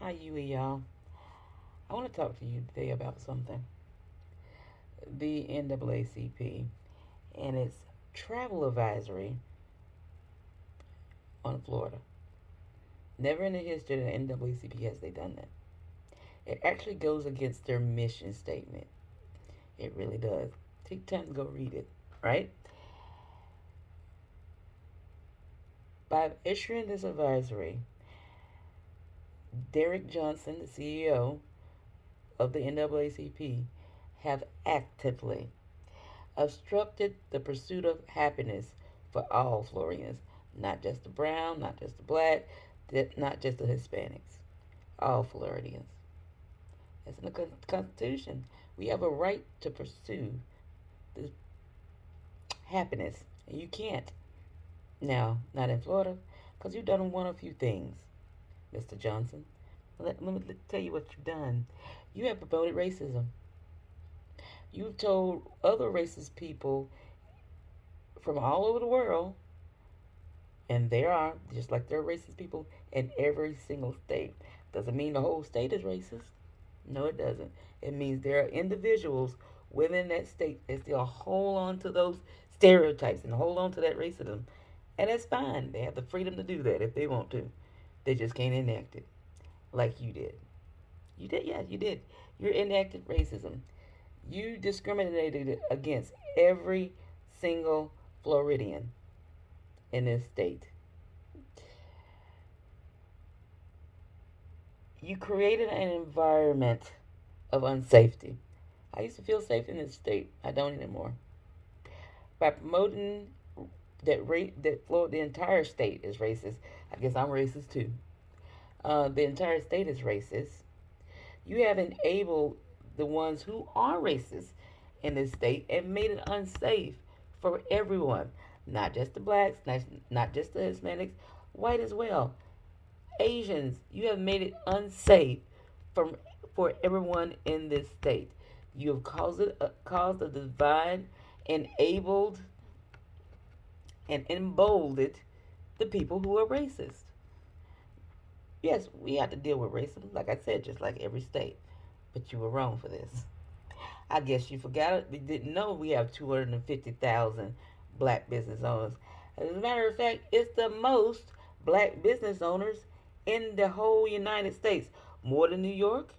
Hi, y'all. I want to talk to you today about something. The NAACP and its travel advisory on Florida. Never in the history of the NAACP has they done that. It actually goes against their mission statement. It really does. Take time to go read it, right? By issuing this advisory, Derek Johnson, the CEO of the NAACP, have actively obstructed the pursuit of happiness for all Florians, not just the brown, not just the black, not just the Hispanics, all Floridians. That's in the Constitution. We have a right to pursue this happiness, and you can't now, not in Florida, because you've done one of a few things, Mr. Johnson. Let me tell you what you've done. You have promoted racism. You've told other racist people from all over the world, and there are, just like there are racist people in every single state. Doesn't mean the whole state is racist. No, it doesn't. It means there are individuals within that state that still hold on to those stereotypes and hold on to that racism. And that's fine. They have the freedom to do that if they want to. They just can't enact it like you did. You did, yeah, you did. You enacted racism. You discriminated against every single Floridian in this state. You created an environment of unsafety. I used to feel safe in this state. I don't anymore. By promoting the entire state is racist. I guess I'm racist too. The entire state is racist. You have enabled the ones who are racist in this state and made it unsafe for everyone, not just the blacks, not just the Hispanics, white as well. Asians, you have made it unsafe from for everyone in this state. You have caused a divide, enabled and emboldened the people who are racist. Yes, we have to deal with racism, like I said, just like every state. But you were wrong for this. I guess you forgot it. You didn't know we have 250,000 black business owners. As a matter of fact, it's the most black business owners in the whole United States. More than New York?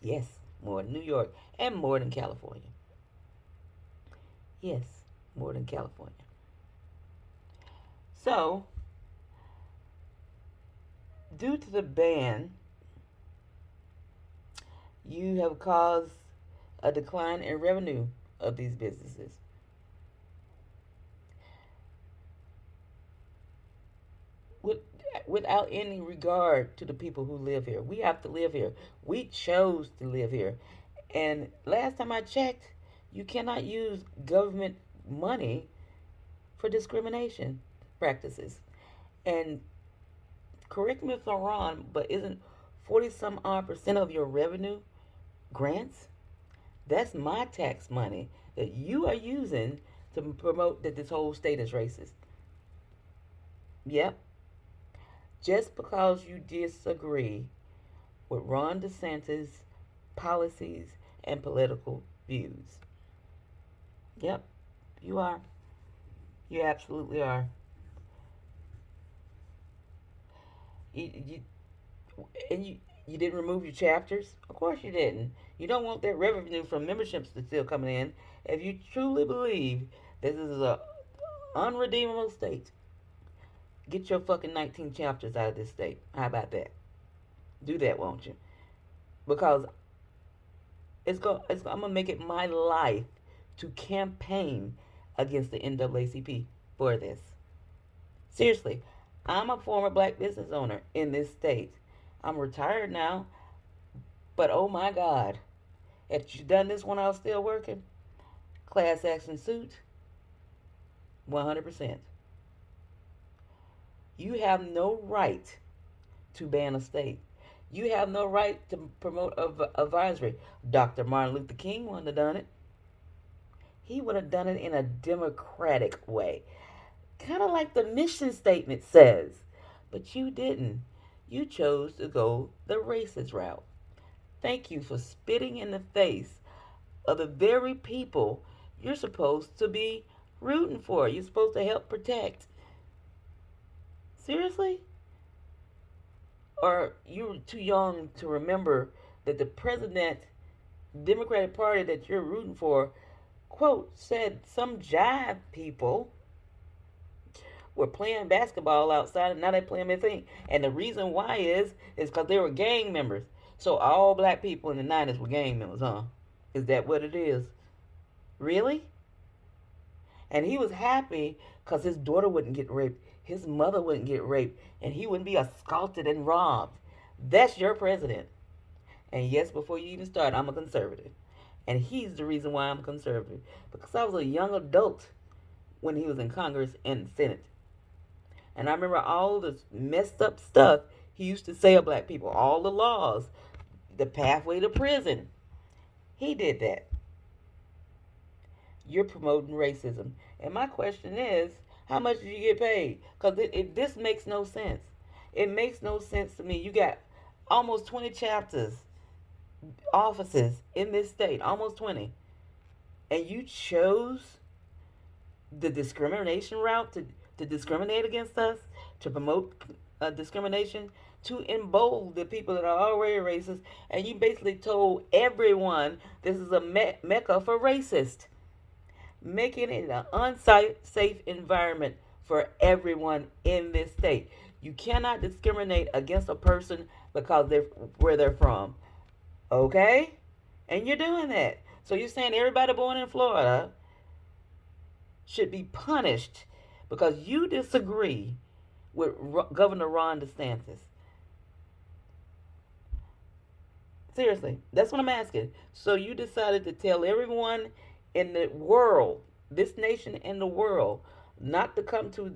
Yes, more than New York. And more than California. Yes, more than California. So, due to the ban, you have caused a decline in revenue of these businesses. With, without any regard to the people who live here. We have to live here. We chose to live here. And last time I checked, you cannot use government money for discrimination practices. And correct me if I'm wrong, but isn't 40 some odd percent of your revenue grants? That's my tax money that you are using to promote that this whole state is racist. Yep. Just because you disagree with Ron DeSantis' policies and political views. Yep, you are. You absolutely are. You, and you didn't remove your chapters? Of course you didn't. You don't want that revenue from memberships to still coming in. If you truly believe this is a unredeemable state, get your fucking 19 chapters out of this state. How about that? Do that, won't you? Because I'm gonna make it my life to campaign against the NAACP for this. Seriously, I'm a former black business owner in this state. I'm retired now, but oh my God, had you done this when I was still working, class action suit, 100%. You have no right to ban a state. You have no right to promote advisory. Dr. Martin Luther King wouldn't have done it. He would have done it in a democratic way, kind of like the mission statement says. But you didn't. You chose to go the racist route. Thank you for spitting in the face of the very people you're supposed to be rooting for. You're supposed to help protect. Seriously? Or you're too young to remember that the president, Democratic Party that you're rooting for, quote, said some jive people were playing basketball outside and now they're playing their thing. And the reason why is because they were gang members. So all black people in the 90s were gang members, huh? Is that what it is? Really? And he was happy because his daughter wouldn't get raped, his mother wouldn't get raped, and he wouldn't be assaulted and robbed. That's your president. And yes, before you even start, I'm a conservative. And he's the reason why I'm a conservative. Because I was a young adult when he was in Congress and Senate. And I remember all the messed up stuff he used to say of black people, all the laws, the pathway to prison. He did that. You're promoting racism. And my question is, how much did you get paid? Because this makes no sense. It makes no sense to me. You got almost 20 chapters, offices in this state, almost 20. And you chose the discrimination route to discriminate against us, to promote discrimination, to embolden the people that are already racist. And you basically told everyone this is a mecca for racists, making it an unsafe environment for everyone in this state. You cannot discriminate against a person because they're where they're from. Okay? And you're doing that. So you're saying everybody born in Florida should be punished because you disagree with Governor Ron DeSantis. Seriously, that's what I'm asking. So you decided to tell everyone in the world, this nation in the world, not to come to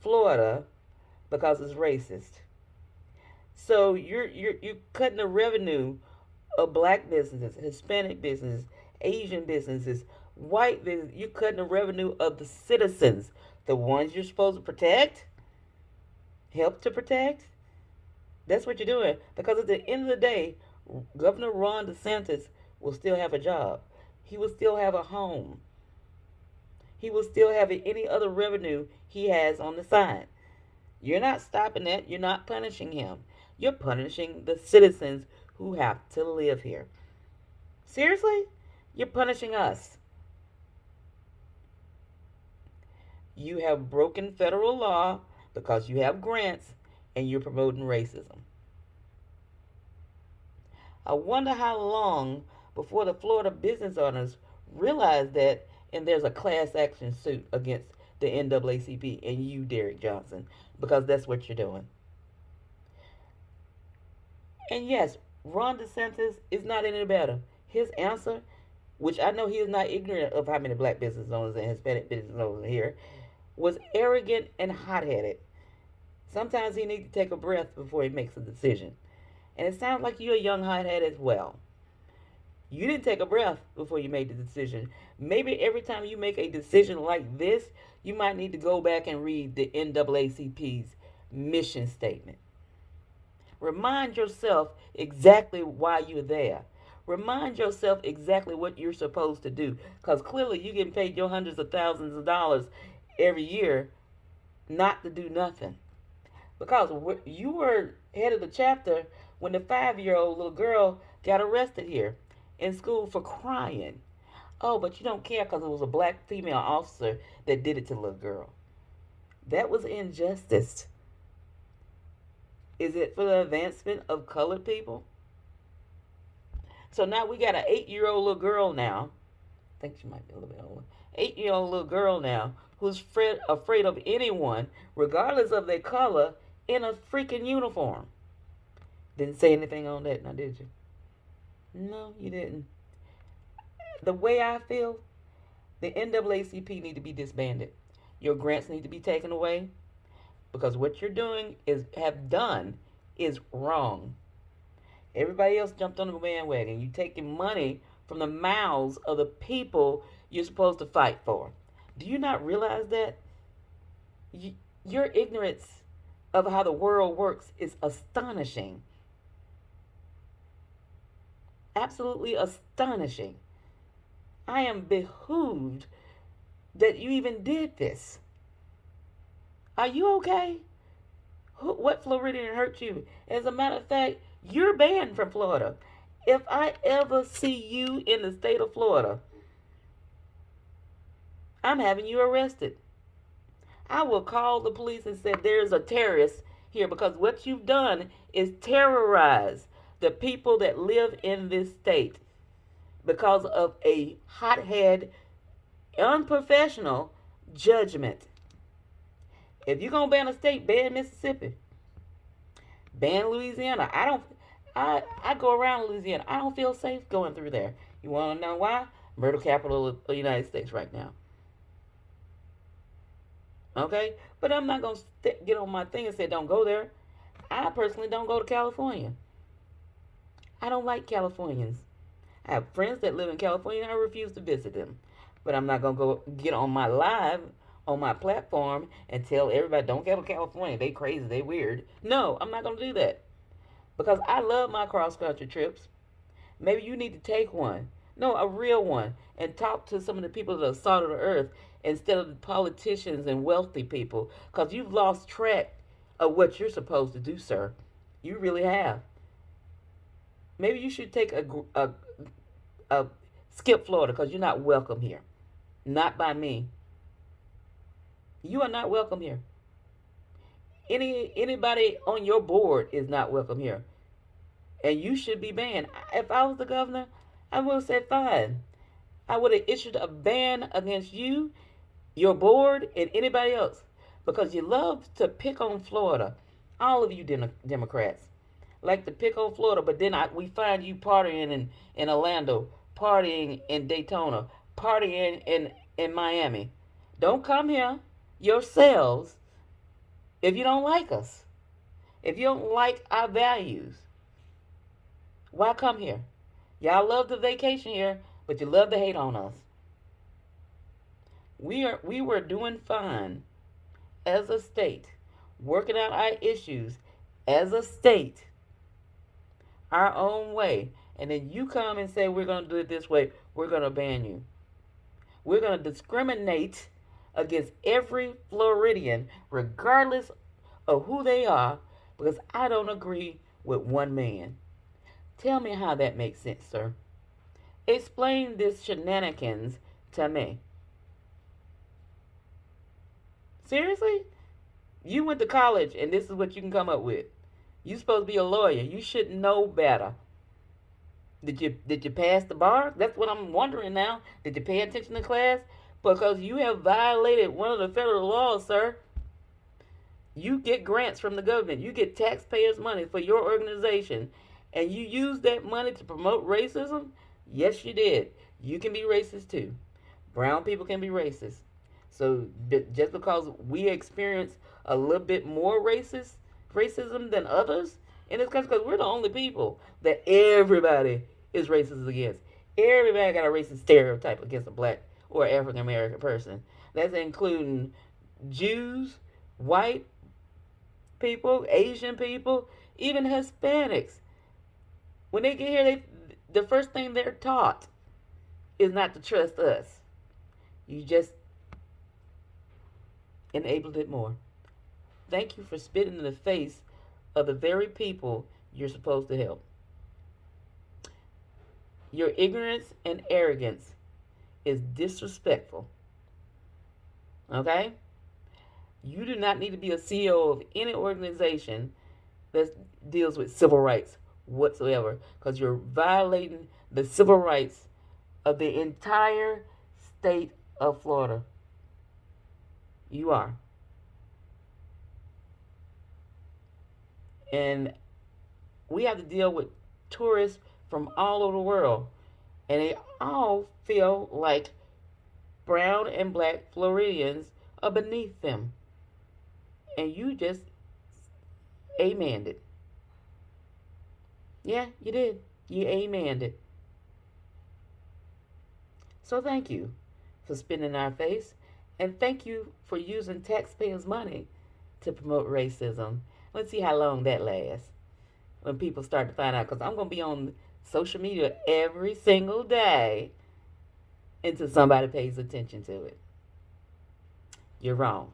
Florida because it's racist. So you're cutting the revenue of black businesses, Hispanic businesses, Asian businesses, white businesses. You're cutting the revenue of the citizens, the ones you're supposed to protect, help to protect. That's what you're doing. Because at the end of the day, Governor Ron DeSantis will still have a job. He will still have a home. He will still have any other revenue he has on the side. You're not stopping that. You're not punishing him. You're punishing the citizens who have to live here. Seriously? You're punishing us. You have broken federal law because you have grants and you're promoting racism. I wonder how long before the Florida business owners realize that and there's a class action suit against the NAACP and you, Derek Johnson, because that's what you're doing. And yes, Ron DeSantis is not any better. His answer, which I know he is not ignorant of how many black business owners and Hispanic business owners here, was arrogant and hot headed. Sometimes he needs to take a breath before he makes a decision. And it sounds like you're a young hot head as well. You didn't take a breath before you made the decision. Maybe every time you make a decision like this, you might need to go back and read the NAACP's mission statement. Remind yourself exactly why you're there. Remind yourself exactly what you're supposed to do. Because clearly you're getting paid your hundreds of thousands of dollars every year not to do nothing. Because you were head of the chapter when the 5-year-old little girl got arrested here in school for crying. Oh, but you don't care because it was a black female officer that did it to the little girl. That was injustice. Is it for the advancement of colored people? So now we got an 8-year-old little girl now. I think she might be a little bit older. 8-year-old little girl now who's afraid of anyone, regardless of their color, in a freaking uniform. Didn't say anything on that, now did you? No, you didn't. The way I feel, the NAACP need to be disbanded. Your grants need to be taken away because what you're doing is wrong. Everybody else jumped on the bandwagon. You're taking money from the mouths of the people you're supposed to fight for. Do you not realize that? Your ignorance of how the world works is astonishing. Absolutely astonishing. I am behooved that you even did this. Are you okay? What Floridian hurt you? As a matter of fact, you're banned from Florida. If I ever see you in the state of Florida, I'm having you arrested. I will call the police and say there's a terrorist here because what you've done is terrorize the people that live in this state because of a hothead, unprofessional judgment. If you're gonna ban a state, ban Mississippi, ban Louisiana. I go around Louisiana. I don't feel safe going through there. You want to know why? Murder capital of the United States right now. Okay, but I'm not gonna get on my thing and say don't go there. I personally don't go to California. I don't like Californians. I have friends that live in California and I refuse to visit them. But I'm not gonna go get on my live on my platform and tell everybody don't go to California. They crazy, they weird. No, I'm not gonna do that. Because I love my cross country trips. Maybe you need to take one. No, a real one. And talk to some of the people that are salt of the earth instead of the politicians and wealthy people. Because you've lost track of what you're supposed to do, sir. You really have. Maybe you should take a skip Florida because you're not welcome here. Not by me. You are not welcome here. Anybody on your board is not welcome here. And you should be banned. If I was the governor, I would have said fine. I would have issued a ban against you, your board, and anybody else because you love to pick on Florida. All of you Democrats like to pick on Florida, but then we find you partying in Orlando, partying in Daytona, partying in Miami. Don't come here yourselves if you don't like us. If you don't like our values, why come here? Y'all love the vacation here, but you love to hate on us. We were doing fine as a state, working out our issues as a state, our own way. And then you come and say we're going to do it this way, we're going to ban you. We're going to discriminate against every Floridian, regardless of who they are, because I don't agree with one man. Tell me how that makes sense, sir. Explain this shenanigans to me. Seriously? You went to college and this is what you can come up with. You're supposed to be a lawyer. You should know better. Did you pass the bar? That's what I'm wondering now. Did you pay attention to class? Because you have violated one of the federal laws, sir. You get grants from the government. You get taxpayers' money for your organization. And you use that money to promote racism? Yes, you did. You can be racist too. Brown people can be racist. So just because we experience a little bit more racism than others in this country, because we're the only people that everybody is racist against. Everybody got a racist stereotype against a black or African American person. That's including Jews, white people, Asian people, even Hispanics. When they get here, the first thing they're taught is not to trust us. You just enabled it more. Thank you for spitting in the face of the very people you're supposed to help. Your ignorance and arrogance is disrespectful. Okay? You do not need to be a CEO of any organization that deals with civil rights whatsoever because you're violating the civil rights of the entire state of Florida. You are. And we have to deal with tourists from all over the world. And they all feel like brown and black Floridians are beneath them. And you just amened it. Yeah, you did. You amened it. So thank you for spitting in our face. And thank you for using taxpayers' money to promote racism. Let's see how long that lasts when people start to find out. Because I'm going to be on social media every single day until somebody pays attention to it. You're wrong.